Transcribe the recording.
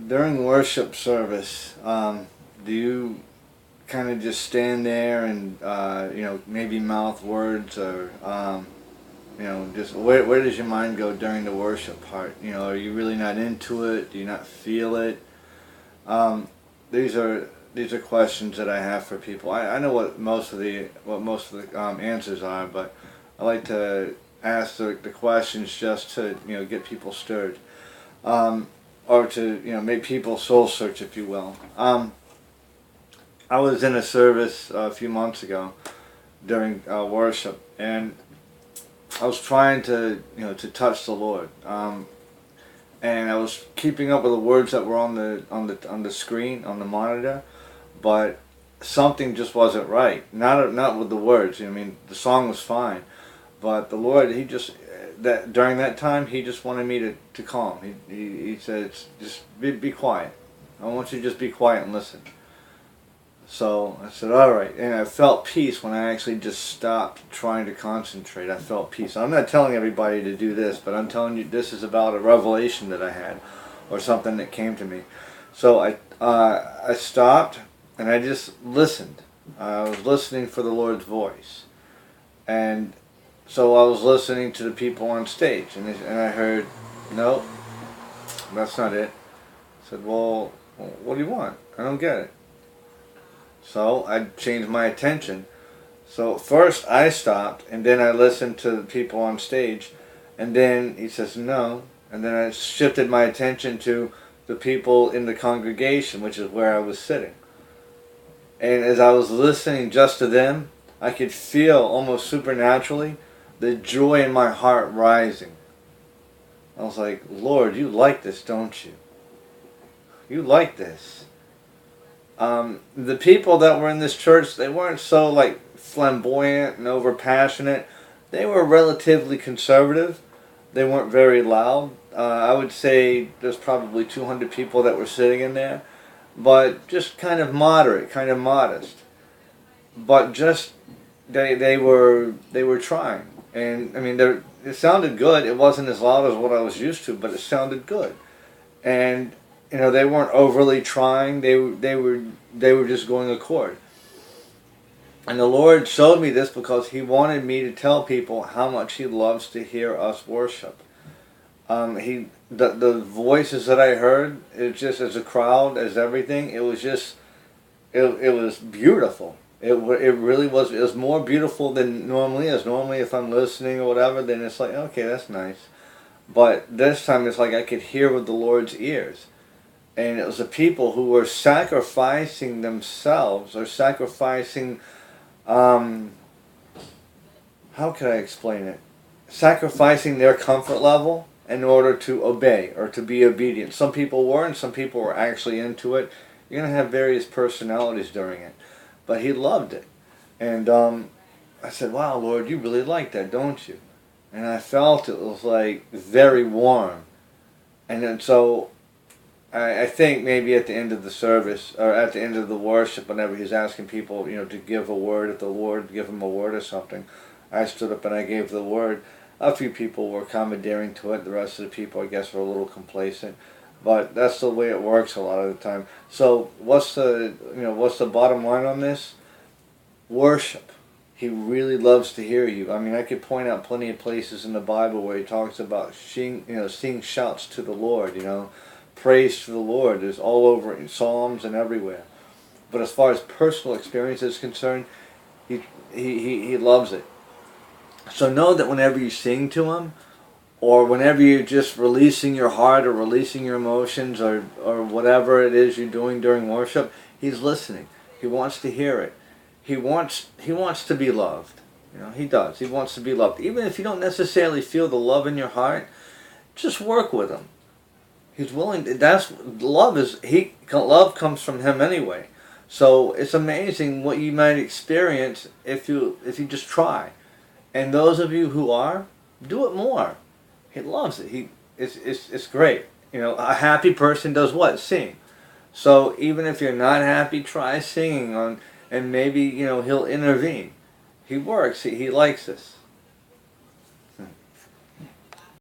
During worship service, do you kind of just stand there and maybe mouth words, or just where does your mind go during the worship part? Are you really not into it? Do you not feel it? Um, these are questions that I have for people. I know what most of the answers are, but I like to ask the questions just to get people stirred, um, or to make people soul search, if you will. I was in a service a few months ago during worship, and I was trying to touch the Lord, and I was keeping up with the words that were on the screen on the monitor, but something just wasn't right. Not with the words. I mean, the song was fine, but the Lord, He just that during that time He just wanted me to calm. He said, just be quiet. I want you to just be quiet and listen. So I said, all right. And I felt peace when I actually just stopped trying to concentrate. I felt peace. I'm not telling everybody to do this, but I'm telling you this is about a revelation that I had, or something that came to me. So I stopped and I just listened. I was listening for the Lord's voice. And so I was listening to the people on stage. And I heard, no, that's not it. I said, well, what do you want? I don't get it. So I changed my attention. So first I stopped, and then I listened to the people on stage, and then he says no, and then I shifted my attention to the people in the congregation, which is where I was sitting. And as I was listening just to them, I could feel almost supernaturally the joy in my heart rising. I was like, Lord, you like this, don't you? You like this. The people that were in this church, they weren't so flamboyant and over passionate. They were relatively conservative. They weren't very loud. I would say there's probably 200 people that were sitting in there, but just kind of moderate, kind of modest. But just they were trying, and I mean it sounded good. It wasn't as loud as what I was used to, but it sounded good, and they weren't overly trying. They were just going a chord. And the Lord showed me this because He wanted me to tell people how much He loves to hear us worship. The voices that I heard, it just as a crowd, as everything, it was just it was beautiful. It really was. It was more beautiful than normally is. Normally, if I'm listening or whatever, then it's like, okay, that's nice. But this time, it's like I could hear with the Lord's ears. And it was the people who were sacrificing themselves, or sacrificing, how can I explain it? Sacrificing their comfort level in order to obey or to be obedient. Some people were, and some people were actually into it. You're going to have various personalities during it. But He loved it. And I said, wow, Lord, you really like that, don't you? And I felt it was like very warm. And then so I think maybe at the end of the service, or at the end of the worship, whenever He's asking people, to give a word, if the Lord give Him a word or something, I stood up and I gave the word. A few people were commandeering to it. The rest of the people, I guess, were a little complacent. But that's the way it works a lot of the time. So what's the bottom line on this? Worship. He really loves to hear you. I mean, I could point out plenty of places in the Bible where He talks about sing shouts to the Lord, praise to the Lord is all over in Psalms and everywhere. But as far as personal experience is concerned, he loves it. So know that whenever you sing to Him, or whenever you're just releasing your heart or releasing your emotions, or whatever it is you're doing during worship, He's listening. He wants to hear it. He wants to be loved. He does. He wants to be loved. Even if you don't necessarily feel the love in your heart, just work with Him. He's willing. Love comes from Him anyway. So it's amazing what you might experience if you just try. And those of you who are, do it more. He loves it. It's great. A happy person does what? Sing. So even if you're not happy, try singing and maybe He'll intervene. He works. He likes this.